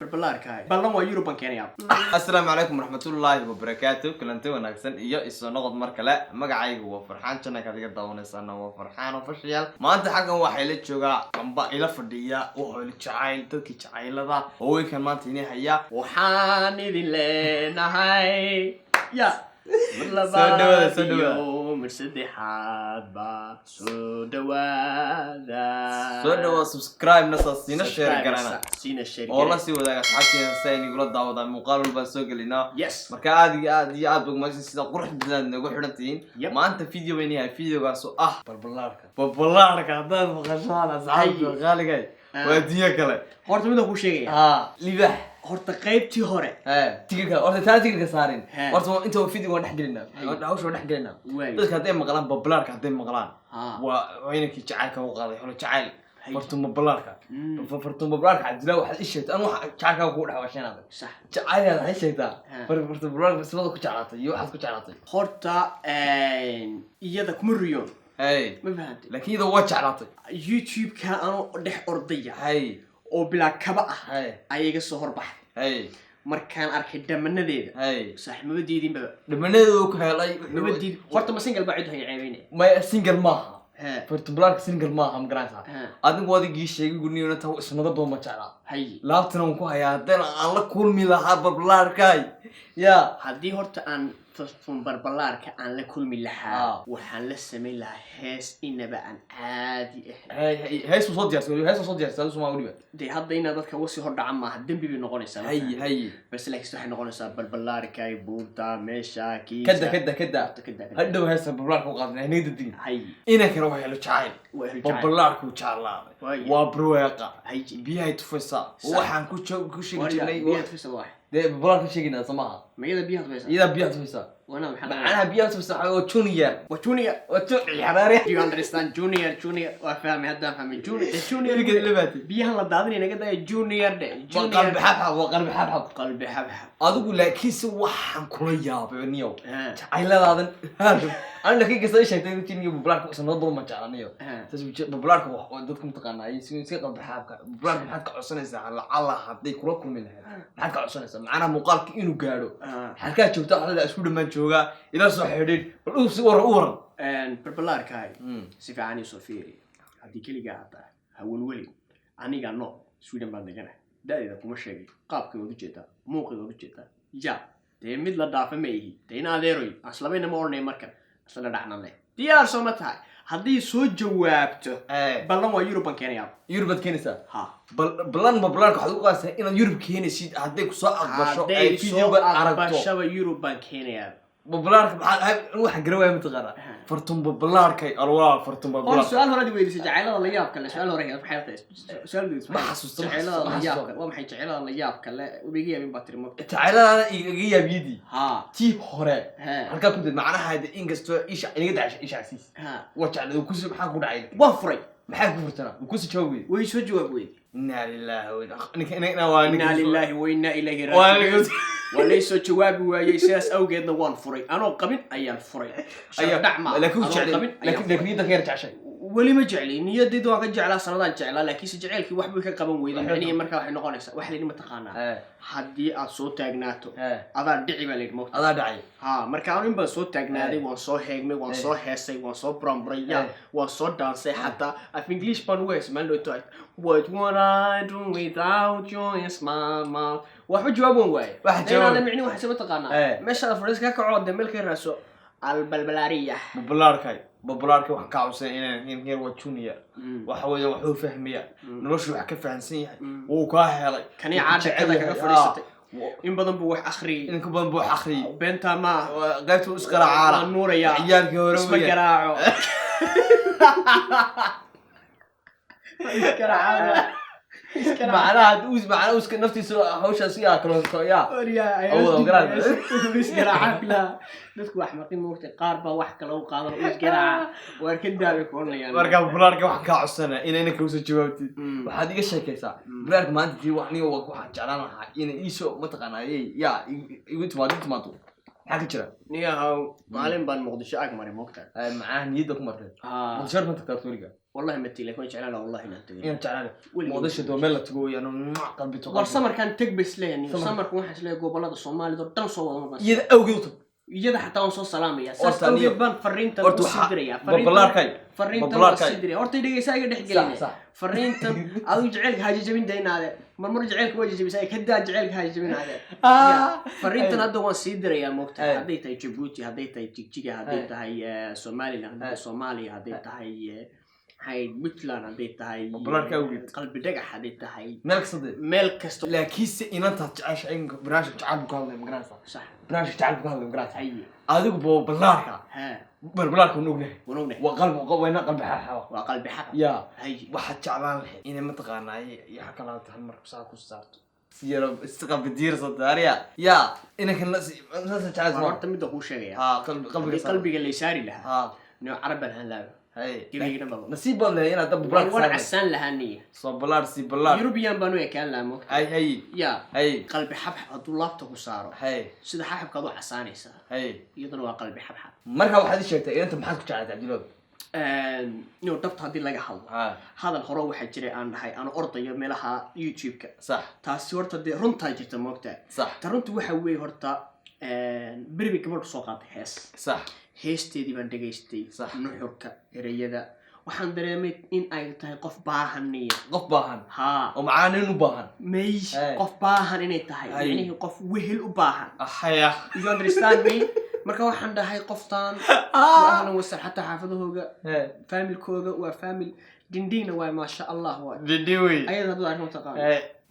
بالبلاركاي بلان waa Europe Kenya السلام عليكم ورحمة الله وبركاته كلنتي وناكسن iyo isoo noqod mar kale magacaygu waa Farxaan channel-ka adiga daawanaysan waa Farxaan official maanta xaqan waxa ila jooga amba ila fadhiya oo ila jacayl dadkii jacaylada oo way kan maanta inay haya waxaan idin leenahay ya soo dhawaada مرسدحات با سودوادا subscribe nasa sina share garana سينا share oo la sii wadaaga asxaabteena sayni gula daawada muuqaal walba soo galina yes marka aad iyo aad bogmaysan sida quruxda nagu xirantiin maanta video weyn yahay videogaas oo ah balbalaarka hadaan maqashaan asxaabta qaaliga waa diya kale horta mid ku sheegaya libax horta qaybtii hore tigirka horta tigirka saarin horta inta video waan dhaxgelina hawsha dhaxgelina dadka haday maqlaan balbalaarka haday maqlaan waa inay jacaylka u qaaday holo jacayl horta balbalaarka hadila waxa isheegtay aan waxa jacaylka ku dhaxwashanaada sax jacayl ay sheegtaa horta balbalaarka sida ku jacaylatay iyo waxa ku jacaylatay horta iyada kuma riyoon ما فهمت لكن إذا وجع علاطي يوتيوب كان أنا دح أرضية هاي أو بلا كبأة هاي أيجا صهر بحر هاي مركان أركض من ذي هاي صح ما بدي دين بقى لما ندوك هاي ما بدي خرط ما سنجل بعد هي عيبيني ما سنجل ماها فرتبلارك سنجل ماها مقرانها أدنى قاضي جيش يقول لي أنا تو اسمه ده ما تعرف هاي لا تنامكو هاي هذا الله كل ميلا هذا بلارك هاي يا هذه هرت أن تصفون بربلارك أن لكل ملها وحن لسه ملها هس إن بقى أن عادي هاي هاي صوت جالس هاي صوت جالس هذا سماه قريبا دي هذا إن ذاتك وصي هرد عمها الدم بيبي نقول هاي بس لك استحي نقول نسا بربلارك هاي بوتا مشا كي كده هدو هسه بربلارك وقاضي هني الدين هاي إنك روح يلو شايل بربلارك وشالله وبرويقة هاي بيها تفسا وحن كوش جناي بيها تفسا واحد ده بربلارك شيء سماها ما إذا بيها تفسا إذا بيها تفسا وانا محل أنا بيها تفسا وجونيور وجونيور حراري you understand junior وفهم هذا فهم junior اللي باتي بيها لا دادني أنا كده junior ده قلب حبحب وقلب حبحب قلب حبحب أقول لك كيس وحن كل ياب بنيو عيلا هذا أنا لكي قصة شيء تقول تيني ببلارك سنضرب ما جعلنيو تسوي ببلارك ودتكم تقنا يسوي قلب حبك ببلارك حد كعصنا يزعل الله حدي كلكم من هذا حد كعصنا يزعل معنا مقالك إنه قالوا حكاية شفتها على أسود ما تشوفها إذا صحيح الأوس ورا ببلارك هاي سيفاني صفيري هذه كل قاعدة هول ولي أنا قانو سويدن بندقنا ده إذا كم شيء قاب كم وجهته موقع وجهته يا تيمد لا دافع ميه تينا ذيروي أصلا بينا مورني مركب أصلا دعنا له ديار سمتها هذه سوى جوابته بلان ويوروبان كينيا يوروبان كينيسا ها بلان ببلارك حدوقا إن يوروب كينيسي هديك سو أكبر أي فيديو أكبر شو يوروبان كينيا ببلارك واحد قروي متغرى فرتم ببلارك الله فرتم ببلارك السؤال هذا بيقول جعل الله يابك ولا سؤال وراه في حياته سؤال ما حسست جعل الله يابك وما حي جعل الله يابك ولا وبيجي من بطري مك تعال أنا يجي بيدي ها تي هراء هلك كنت معناها هذا إنجاز إيش إني قد إيش عسيس ها وجعل وكوس محاكو دعيلك وفري محاكو فرتنا وكوس شوي ويش جوابي إنا لله وإنا إليه راجعون وليس جوابي ويساس أوجدنا وان فري أنا قبل أيام فري لكن إذا غير عشان ولي ما جعلي نيدي دوا كجعلها سنة جعلها لكن سجعلك وحبي كقبل ويدا يعني مركب حين قانيس وحلي ما تقانا حدي الصوت تاجناته هذا دعي بالك موت هذا دعي ها مركب بس صوت تاجنادي وصو هيجمي وصو هسي وصو برامبريا وصو دانسي حتى في إنجليش بانويس ما له توي What would I do without you is mama واحد جوابون واي أنا معني واحد سبت تقانا مش الفريس كعود دملك الرسو البلبلارية ببلارك wax ka cusay inaan heer wajuniya waxa weeye wuxuu fahmiyaa noloshu wax ka fahansan yahay uu ka helay kani caada kaga fariisatay in badan buu wax akhri beenta ma qaybtu isqaraaca nuuraya ciyaalkii hore isma garaaco isqaraaca معناها وش نفتي هوش أسيا كلهم يا أول قرار وش قراعة لا نذكر أحمقين موقت قاربة واحد لو قادر وش قراعة وركن داري كون يعني وركب بلارك واحد كعسنا إنك وش جوابتي وهذه إيش شيء كيسا بلارك ما أنت في واحد واحد جعلنا إن إيشو متقنا يا يقول تماتو حكي كذا نيا هاو معلم بان مقدشة أكمل موقتها معاه نيدك مرة مقدشة ما تقدر توريك والله ما تيجي لكن جعلنا والله ما تيجي جعلنا مودش دوميل لا تقول أنا ما قلبي تقول والسمر كان تكبس لين السمر كون حسلي قبلات الصومالي دور تنصوا ما بس يد أوجيته يدا حتى وصل سلامية ساس أوجي بان فرينتا وسيدريا فرينتا وسيدريا أرتي دقيقة سايق نحكي فرينتا أو جعلك هاجي جبين دين هذا مرمر جعلك وجه جبين سايق كدا جعلك هاجي جبين هذا فرينتا هذا وسيدريا مقت هذي تاي جيبوتي هذي تاي تيجي هذي تاي سومالي هذي سومالي هذي تاي هاي مثلان هذي تاي قلب دقة هذي تاي ملك صدق ملك كستو لكن إن أنت تعيش عين براش تعال بقالنا مقرانسة صح براش تعال بقالنا مقرانسة هذا بو بلاركا بلاركا ونوغنه وقلب وين قلب حاحة وقلب حاحة يا هي واحد شعبان إنه متقنا يحكي الله تهمر بساق وصارت سيرة استقبل بدير صداريا يا إنك الناس تعال ما أنت مدة شيء قلبي اللي ساري لها إنه عربا هلا هاي نسيب الله هنا طب بلار ولا عسان لها نية صب بلار سي بلار يوروبيان بانو يكان لا مو هاي يا هاي قلبي حبح هدو لابتو صاروا هاي سيدا حبح كادو عساني صار هاي يضنوا قلبي حبح مرها واحد شيء أنت محاك تعال تعديلود نو دبت هذه لقى حظ هذا الخروج واحد جري أنا هاي أنا أرضي يوم لها يوتيوب صح تاسورت دي رنتا جرت موقتها صح ترنت وحوي هرتا بربي كبر سوقات حس صح heesteedii baan dhageystay nuxurka ereyada waxaan dareemay in ay tahay qof baahan haa oo macaanin u baahan meesh qof baahan inay tahay yani qof wehel u baahan ahaya you understand me marka waxaan dhahay qoftaan ahlan wasal hatta xaafadahooga familkooga waa family dindina waa ma sha Allah waa dindiwi ayada dad arrin taqaan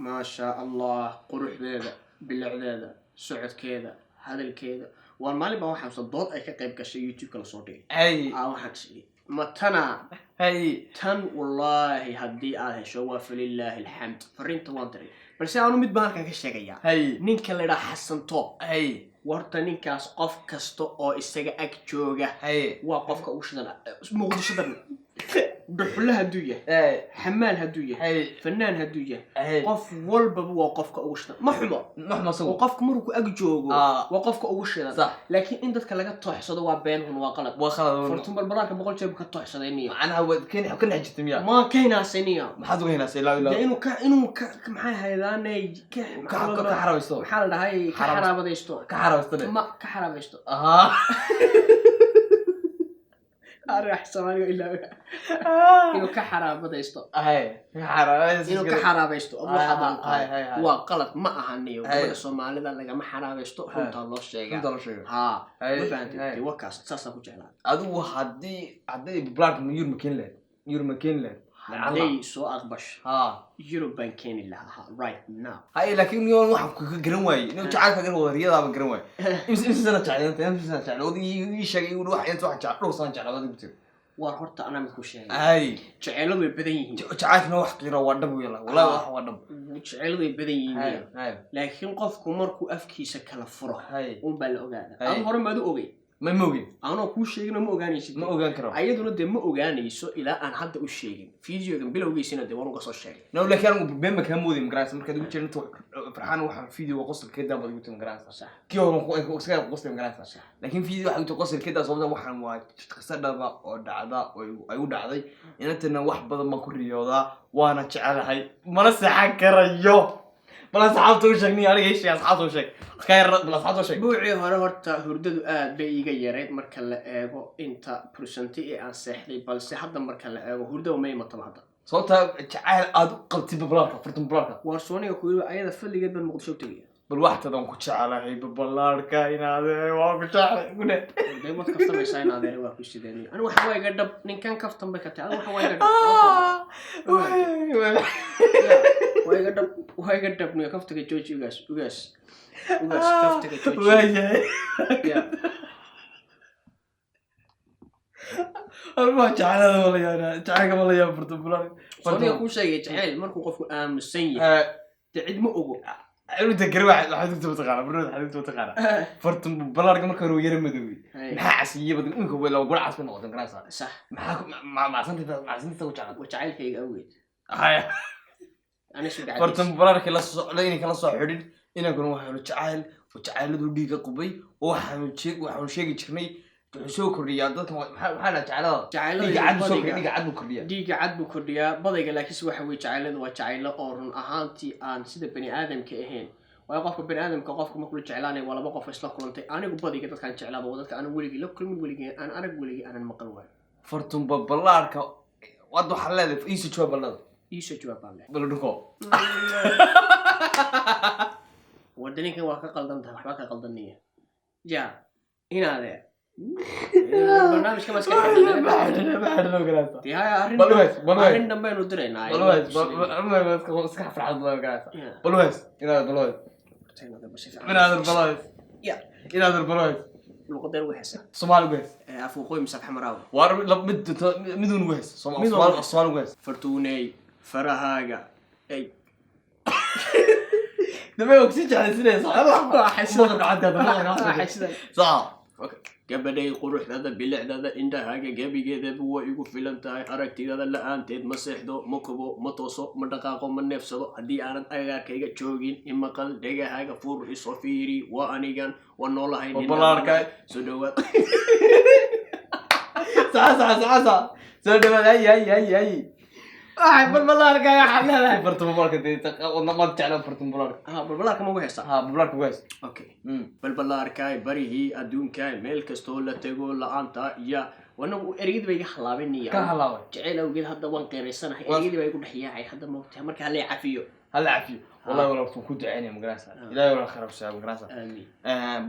ma sha Allah quruxdeeda bilacdeeda socodkeeda hadalkeeda والمالي بروح أمس الضوء أي كقيب كشيء يوتيوب كلا صوتي أي واحد شيء ما تنا أي تن والله هدي شو فلله الحمد فرنت وانتري بس أنا متبارك كشيء جيا أي نينك اللي راح حسن تو أي ورت نينكاس قف كستو أو استجا أكتوجا أي وقف كوشنا مقدش درنا بحلها هدوية حمال هدوية فنان هدوية قف والباب وقفك أوشنا محمى سو وقفك مركو أجوجو وقفك أوشنا لكن أنت تكلمت تحصد وبينهم وقلت فرتم بالبراك بقول شيء بكتحصد إني أنا هو كنا حجت مياه ما كنا سنيا ما حد هنا سلا لا إنه معي هذا نيج كحرابيستو حال ده هاي كحرابيستو ما كحرابيستو أروح سامعني إلا إنه كحرابيستو إنه كحرابيستو الله حضن وقلت ما أهنيه وقبل الصومالي ذا لقى ما حرابيستو فهمت الله شيء ها ما فهمت وكاس ساسا كجلا أدو هدي ببلاك من يور مكين عدي سو أغبش يوروبان كين لها right now هاي لكن يوم واحد كجرموي إنه تعرف كجرموي رياضة بجرموي إمس سنة تعلم إمس سنة تعلم ودي شيء يقول واحد أنت واحد تعرف سنة تعلم هذا بتر وارهرت أنا مكوشين هاي تعلم ببدين تعرف إنه واحد قيرة ودم ويلا ولا واحد ودم تعلم ببدين لكن قف كمركو أفكي سكلا فرح وبالأوجان أنا هرم بدو أوجي ما موجين أنا كل شيء ما أوجانيش ما أوجان كرام أيضا ده ما أوجانيش إلى أن حد الشيء فيديو جنب بلا وجي سنة ده وأنا قصة الشيء نو لكن بين مكان مودي مقراص مركز قلت أنت فرحان واحد فيديو وقصة كده بدي قلت مقراص صح كيو وقصة قصة مقراص صح لكن فيديو واحد قصة كده صوبنا واحد واحد تخسر ده أو دعدا أو دعدي يعني أنت إنه واحد بدل ما كل رياضة وأنا تشعل هاي ما نسحق كريو بلا صحابته وشكني أنا إيش يا صحابته وشك خير بلا صحابته وشك بوعي هرت هردو بيجي يريد مركل أبو أنت برسنتي عن سحلي بل سحب مركل أبو هردو ما يمطلع هذا صوتها تعال أدو قلت ببلاكة فرتم ببلاكة وارسوني يقولوا أيضا فل جدا مقدشوا تجي بالواحد هذا مكتش على هاي ببلاكة هنا هذا واقف على قلنا ده ما تكفت ما يساين هذا واقف يشتري أنا وحواي قدب إن كان كفت بكتة أنا وحواي قدب وهاي قدب نيا كفت كجوج يوجاس كفت كجوج يا أنا جعل هذا ولا يا جعل قبل يا فرتم ببلاكة صوني أقول شيء جعل مركو قف مسيء تعيد ما أقول أنا تذكر واحد حدث بتقارن برود حدث بتقارن فرتم ببلاكة مركو روير مدوي نحاسية بدي إنك ولا وقول عصب نقطة كراسة صح مع سنتي وجعل كي قوي هاي أنا شو قاعد فرتم ببلاكة لا صو ليني كلا صو حديد إنك نروح وجعل ذو ديك قبي وحنو شيء يشكني soo kordhiyaa dadka maxaa la jeclaa dhiiga cad buu kordhiyaa badayga laakiin waxa weey jacayladu waa jacaylo oo run ahaantii aan sida bani aadamka ahayn waa qofka bani aadamka qofka markuu jeclaanay waa laba qof isla kulantay anigu badayga dadkan jeclaado dadka aan weligii la kulmin weligii aan arag weligii aan maqal waay fartun ballaarka wad waxa leedahay isu jawaab baladhuko wadaninka waa ka qaldan tahay waxba ka qaldanaya ja inaade barnaamijka ma iska arrin dambaynu diraynaa luqadeen ugu heesa Soomaali ugu hees afuuqooy mise xamaraaw war midun ugu hees Soomaali ugu hees fartuunay farahaaga ay damay oxygen صح gabadhay quruxdada bilicdada indhahaaga gabigeedaba waa igu filan tahay aragtidaada la'aanteed ma seexdo ma kubo ma tooso ma dhaqaaqo ma neefsado haddii aanad agagaarkayga joogin imaqal dhegahaaga fur isoo fiiri waa anigan waa noolahay soo dhawaad soo dhawaad ay balbalaarka ayaa xadleedahay bartamaarka wadna ma jeclaan bartamaarka balbalaarka ma ugu heesa balbalaarka ugu hees okay balbalaarka barihii adduunka meel kastoo la tago la'aanta ya wana ereyadii bay iga halaabinaya ka halaabay jecel awgeed hadda waan qeereysanahay ereyadii bay igu dhaxyaacay hadda ma ogtahay marka hal cafiyo wallahi wala ku duceynay magarasa ilaahay wala kharab shaab magarasa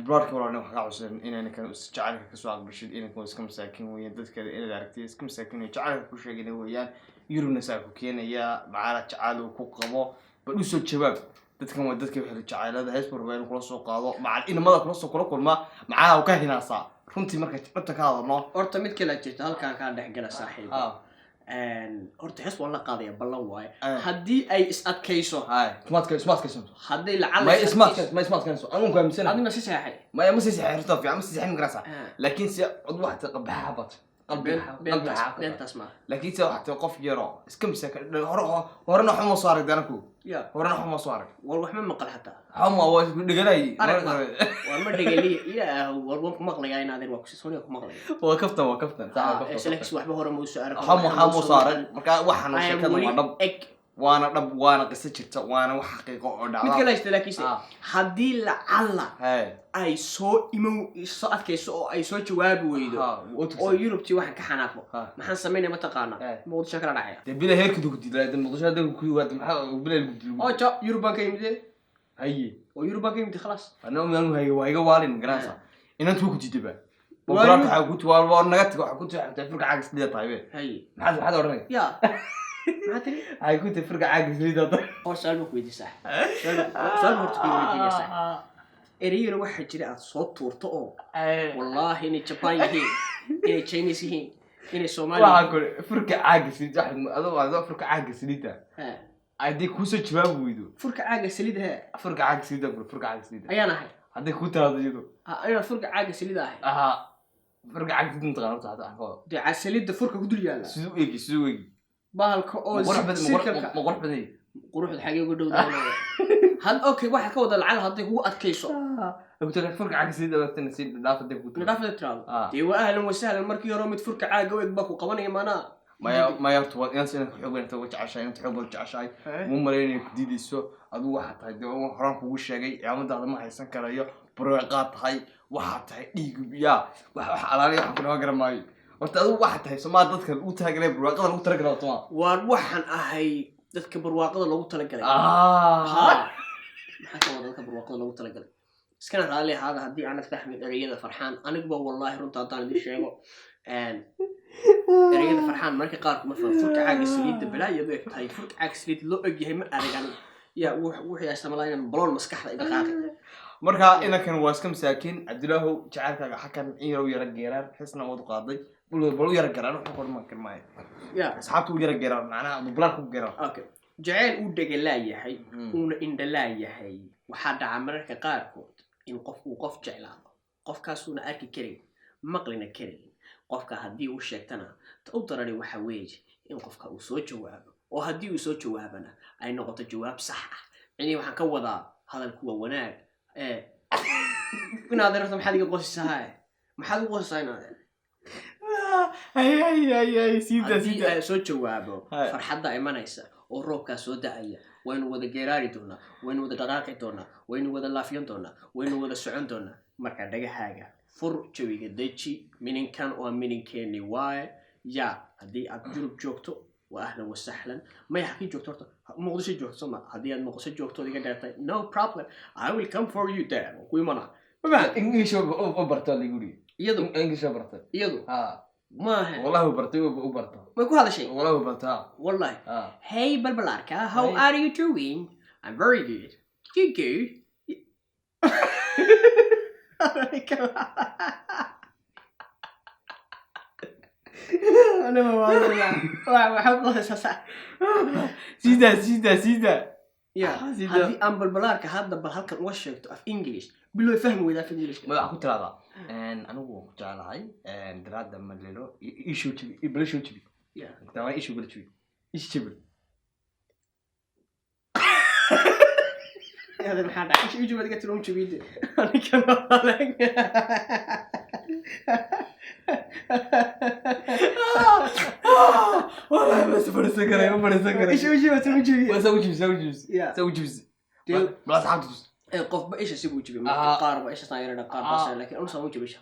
barka wala waxa cusub inaan kan jacaylka ka soo aqbashid inaan ku iska masaakin weeyaan dadka inay aragtay iska masaakin jacaylka ku sheegay weeyaan yuruna saako keenaya macaala jacayl ku qabo bal u soo jawaab dadkan waa dadka waxay jacaylada hees barwaan kula soo qaado macal inamada kula soo kulma macaala ka hinaasa runtii marka inta ka hadalno horta mid kale jirta halkaan ka dhex gala saaxiib horta hees waa la qaadaya ballan waaye haddii ay is adkayso ismaadkayso haddii lacala ma ismaadkayso anigu ka amisan adina si saxay ma si saxay horta fiican ma si saxay magarasa laakiin si cod wax taqabaha bat beentas ma laakiin si wax qof yaro iska misaka horena xuma soo arag danaku horena xuma soo arag war wax ma maqal xataa xuma waa isku dhiganay war ma dhigay ilaa war waan ku maqlayaa in adeer waa ku soo maqlaya waa kaftan salax waxba hore ma soo arag xuma soo arag marka waxaan sheekada waa dhab waana qiso jirta waana wax xaqiiqo oo dhacda mid kale isla laakiin hadii lacala ay soo adkayso oo ay soo jawaabi weydo oo Yurubti waxaan ka xanaaqo maxaan sameeynaa ma taqaana muqdisho kala dhacaya bila heerka dugti ilaa muqdisho hadda ku waad maxaa bila guddi oo ja Yuruban ka yimid haye oo Yuruban ka yimid خلاص ana ummaan waa iga waalin garanaysa inaan tuu ku jidaba boqorka waxa ku tuwaalba naga tago waxa ku taxay furka caag sidii taaybe haye maxaad oranay ya maatri ay ku furka caag sidii taaybe oo salmo ku weydiisa salmo horta ku weydiisa eriyada waxa jira aad soo tuurto oo wallahi in Japan yihiin in Chinese yihiin in Soomaali waxa ku furka caag sidii adoo furka caag sidii aydi ku soo jawaab weydo furka caaga saliidaha furka caag sidii ayaan ahay hadii ku tiraado iyadu ayaan furka caaga saliidaha furka caag sidii taqaano taada aqo de saliida furka ku dul yaala sidoo eegi bahalka oo quruxda xagee ugu dhowdaanaya hal okay waxa ka wada lacag haday kugu adkayso ugu tira furka caag sidii waqtina si dhaafada ku tiraado de waa ahlan wasahlan markii hore mid furka caaga weeg ba ku qabanaya maana ما يرتوى إنسان كحبه أنت وجه عشاء أنت حبه وجه عشاء مو مريني جديد السو أدو واحد هاي دو حرام كوش شيء يا مد هذا ما هيسن كرايو بروقات هاي واحد هاي يا واحد على لي حكون أقرب معي وأدو واحد هاي سما ضدك الأوتها قريب بروقات الأوتها قريب طبعا وروحن هاي ضدك بروقات الأوتها قريب ها حكى ضدك بروقات الأوتها قريب سكان على هذا هدي أنا فهمت أريد فرحان أنا قبل والله رنت أعطاني دي شيء ereyada farxaan marka qaar kuma furka caaga saliid bilaa iyadoo ay tahay furka caaga saliid loo ogyahay ma aragan ya wuxuu isticmaalayaan balool maskaxda ida qaaqay marka inakan waa iska masaakin Cabdilaahu jacaylkaaga xakan inuu yara geerar xisna wad qaaday bal yara geerar wuxuu qorma karmay ya asxaabtu yara geerar macnaha bulaar ku geerar okay jacayl uu dhagalaayahay uuna indhalaayahay waxa dhaca marka qaarkood in qof jeclaado qofkaasuna arki karay maqlina karay qofka hadii uu sheegtana u darani waxa weeye in qofka uu soo jawaabo oo hadii uu soo jawaabana ay noqoto jawaab sax ah yani waxaan ka wadaa hadalku waa wanaag inaad rabto maxaad iga qosisahay maxaad u qosaynaa ay sida soo jawaabo farxadda imanaysa oo roobkaa soo da'aya waynu wada geeraari doonaa waynu wada dhaqaaqi doonaa waynu wada laafiyan doonaa waynu wada socon doonaa marka dhagahaaga fur jawiga deji mininkan waa mininkeeni waaye yaa haddii aad Yurub joogto waa ahlan wasahlan ma yaxkii joogto horta muqdisho joogto soma haddii aad muqdisho joogto iga dheertay no problem I will come for you there ku imana English oo barto liguri iyadu English oo barto iyadu ما هي والله وبرته ما يكون هذا شيء والله وبرته والله Hey Balbalarka, how are you doing? I'm very good. You good? أنا ما أعرف سيدا يا هذه أم بالبلاركة هذا بالهلك وشكت في إنجليش بلو يفهموا إذا في إنجليش ما أقول ترى هذا أنا هو جال هاي دراد لما ليلو إيشو تبي إبليشو تبي يا تمام إيشو بلش تبي إيش تبي هذا محل إيش يجي بعد كتلون تبي أنا كمان والله بس برسكر يا برسكر إيش يجي بتلون تبي سوي جبس بلا تحدث قف بإيش أسيبه تبي ما قارب إيش صاير أنا قارب بس لكن أنا سوي تبي شو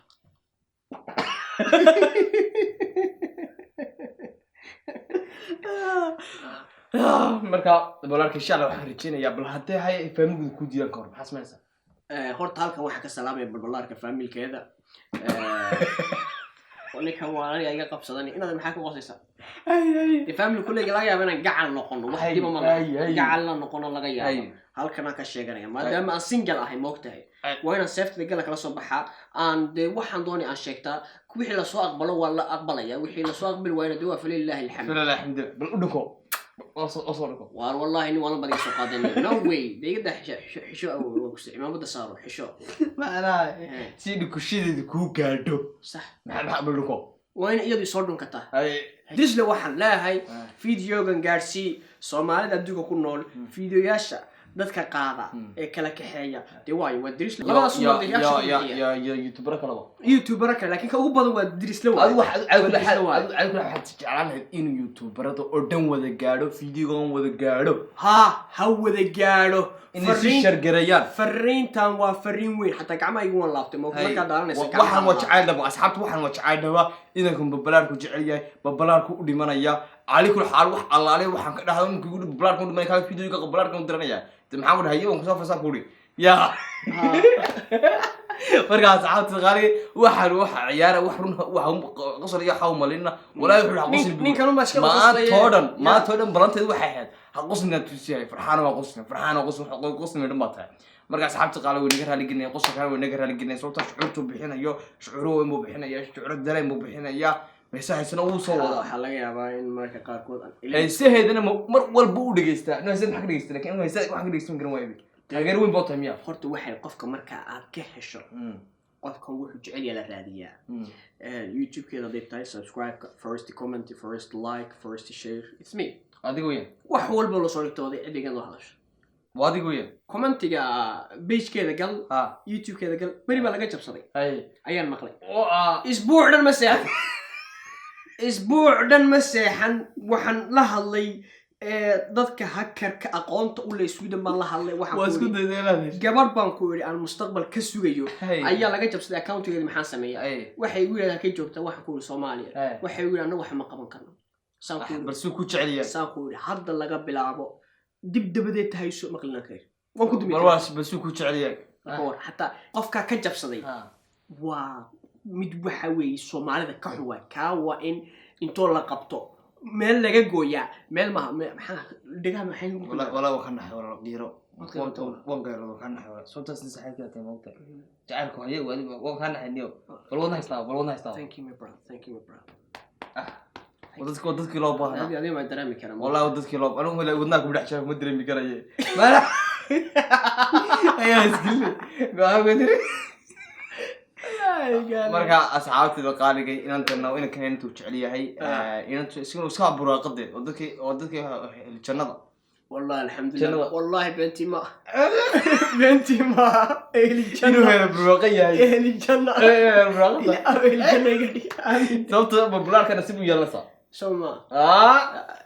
marka balaarka insha Allah waxaan rajeenayaa bal hadee hay familku ku diiran karo maxaa sameeysaa horta halkan waxa ka salaamay balbalaarka familkeeda ولكن وانا يا قبصدني انا maxaa ka qosaysaa ay family kulliga laga yaabo inaan gacan noqono wax diba ma gacan la noqono laga yaabo halkan ka sheeganaya maadaama aan single ahay moogtahay waa inaan safety gal kala soo baxaa aan de waxaan doonay aan sheegtaa wixii la soo aqbalo waa la aqbalaya wixii la soo aqbal waa inaa dawaa falillahi alhamd bal u dhiko أصوركم. والله إني والله بدي أسوق هذا no way ده يقدر حشو أو كسر ما بدي صاروا حشو ما أنا سيد كشيد كو كادو صح ما أقولكم وين يبي يصورون كتا ديش لو واحد لا هاي فيديو جنجارسي سومالي ده دوكو كنول فيديو ياشا dadka qaada ee kala kaxeeya de way waa diris labada suuq ya youtuber kala youtuber kala laakiin ka ugu badan waa diris la waa waxa jeclaan in youtuberada oo dhan wada gaadho fiidiyogan wada gaadho ha wada gaadho in si shargarayaan fariintan waa fariin weyn xataa gacmahaygu waan laabtay ma marka daalanaysa waxaan waa jecel asxaabtu waxaan waa jecel idankan babalaarku jecel yahay babalaarku u dhimanaya ali kul xaal wax allaale waxaan ka dhahay in kugu babalaarku u dhimanaya ka fiidiyoga babalaarku u diranaya maxamed hayo aan ku soo fasax kuuri ya markaas saacad qaali waxaan waxa ciyaar wax run waxa qasar iyo xaw malina walaa wuxuu qasir ninkan ma iska qasay ma toodan balanteed waxay ahayd qasna tusiyay farxaan waa qasna midhan baa tahay markaas saacad qaali way naga raali ginay qasar way naga raali ginay sababta shucuurtu bixinayo shucuuro way mu bixinayo shucuuro dareen mu bixinaya meeshaasna uu soo wada waxa laga yaabaa in marka qaar kood ay saheedana mar walba u dhageystaa inuu haysan xaq dhageystaa laakiin inuu haysan wax dhageystan garan waayo taageer weyn boo tamiya horta waxay qofka marka aad ka hesho qofka wuxuu jecel yahay la raadiyaa YouTube-keeda day tahay subscribe first comment first like first share it's me adigu weyn wax walba la soo dhigtooday cidigan loo hadasho waadigu weyn commentiga page-keeda gal YouTube-keeda gal bari baa laga jabsaday ayaan maqlay isbuuc dhan ma seexan isbuuc dhan ma seexan waxaan la hadlay dadka hackerka aqoonta u leeyahay Sweden baan la hadlay waxaan gabar baan ku yiri aan mustaqbal ka sugayo ayaa laga jabsaday account-geeda maxaan sameeyay waxay igu yiraahdeen ka joogta wax ku Soomaaliya waxay igu yiraahdeen wax ma qaban karno bal soo ku jeceliya saaqo hadda laga bilaabo dib dabadeed tahay soo maqlina kare waan ku dumay marwaas bal soo ku jeceliya hatta qofka ka jabsaday waa mid waxa weey Soomaalida ka xuwa ka waa in intoo la qabto meel laga gooyaa meel ma maxaa dhigaa maxay wala waxaan nahay wala dhiiro waan gaaro waxaan nahay soo taasna saxaabta ay moogta jacaylku hayo waxaan nahay niyo bal wadna haystaa thank you my brother wadadkii loo baahnaa adiga ma dareemi karaa wallahi wadadkii loo anigu wala wadnaa ku dhax jiro ma dareemi karaye mala ayaa iskilay gaabadiri marka asxaabtida qaaligay inaan intuu jecel yahay inantu isagoo iska buraaqade oo dadkii jannada والله الحمد لله والله بنتي ما بنتي ما اهل الجنه هنا بروقيه اهل الجنه بروقيه اهل الجنه صوت ببلار كان سيبو يلا صح سوما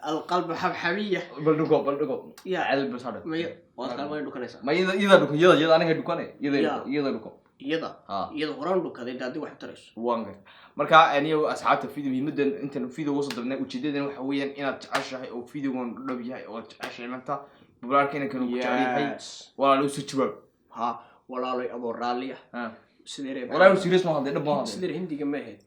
القلب حبحبيه بلدقو يا علب صار ما واسكال وين دكنيسا ما يدا انا دكانه يدا دكو يدا horaan dhukada inta hadii wax tarayso waanga marka aniyo asxaabta video muhiimadan inta video wasoo dabnay ujeedadan waxa weeyaan inaad jeceshahay oo videogan dhab yahay oo jeceshahay maanta bulaarkeena kan ku jecelahay wala loo soo jawaab ha walaalay abo raaliya sidee walaal serious ma hadda dhab ma hadda sidee hindiga ma ahayd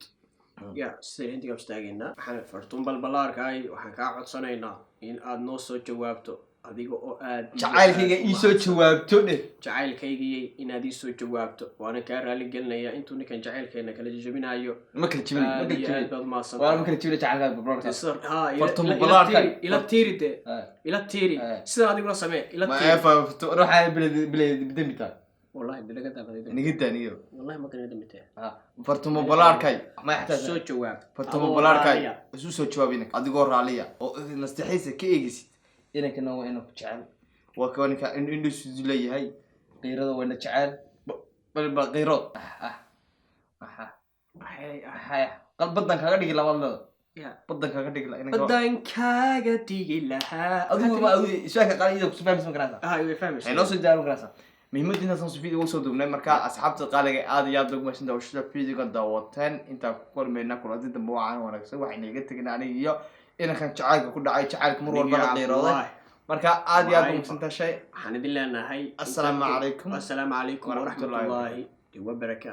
ya sidee hindiga istaagayna waxaan fartuun balbalaarkay waxaan ka codsanaynaa in aad noo soo jawaabto adiga oo aad jacaylkayga ii soo jawaabto jacaylkayga inaad ii soo jawaabto waana ka raali gelinayaa intuu ninkan jacaylkeena kala jabinayo ma kala jabin waa ma kala jabin jacaylka bulaarka ha fartuun balaarka ila tiiri sida adigu la samee ila tiiri ma ruuxa bidamita والله بلغة دابا نيجي نيجي والله ما كنا دمتها فرتم بلاركاي ما يحتاج سو جواب فرتم بلاركاي سو جوابينك اديغو راليا او نستحيس كيغيس انك نو انو جعل وكونك انو سدلي هي غيرده وين جعل بل غيرود قلب بدن كاغا دغي لبد بدن كاغا دغي لا انك بدن كاغا دغي لها ادو ما شاكا قال يدك فاهمس ما كراسا ايوه فاهمس اي نو سو دارو كراسا muhiimadina san video ugu soo duubnay marka asxaabta qaaliga aad iyo aad ugu mahadsan dawashada video-ga daawateen inta ku kormeena kulanti dambe waxaan wanaagsan waxaan iga tagnaa aniga iyo inaan jacaylka ku dhacay jacaylka mar walba la qeyrooday marka aad iyo aad ugu mahadsantahay waxaan idin leenahay assalaamu calaykum wa rahmatullahi wa barakatuh